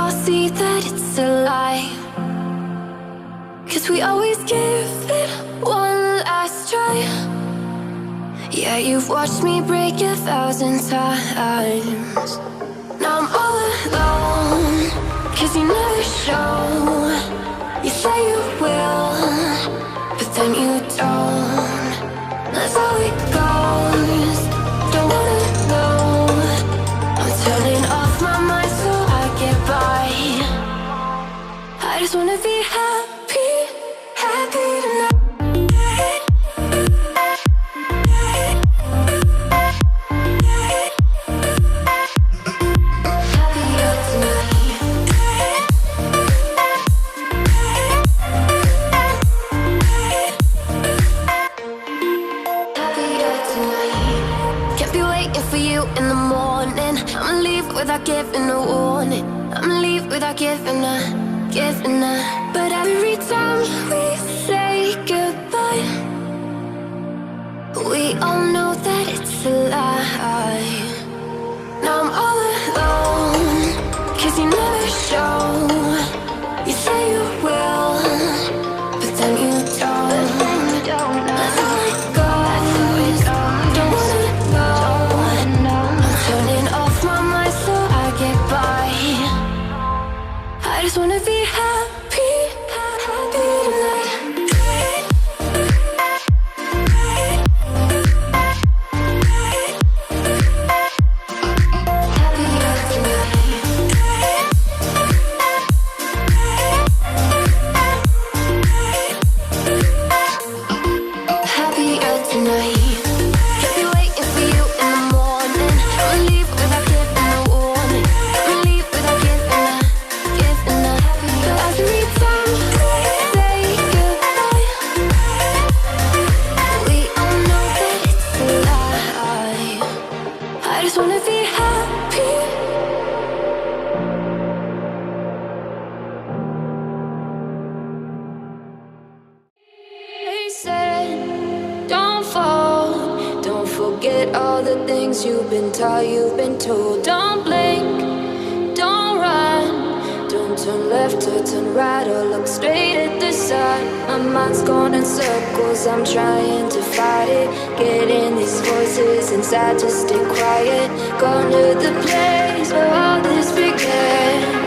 all see that it's a lie, 'cause we always give it one last try. Yeah, you've watched me break 1,000 times. Now I'm all alone, 'cause you never show. You say you will, but then you don't. That's how it goes. Don't wanna know. I'm turning off my mind so I get by. I just wanna be happy, happy tonight. Without giving a warning, I'ma leave without giving a. But every time we say goodbye, we all know that it's a lie. Now I'm all alone, 'cause you never show. You say you will, but then you don't. That's how it goes. Don't wanna know. I'm turning off my mind so I get by. I just wanna be happy, happy tonight. You've been taught, you've been told. Don't blink, don't run, don't turn left or turn right or look straight at the sun. My mind's going in circles, I'm trying to fight it. Getting these voices inside to stay quiet. Going to the place where all this began.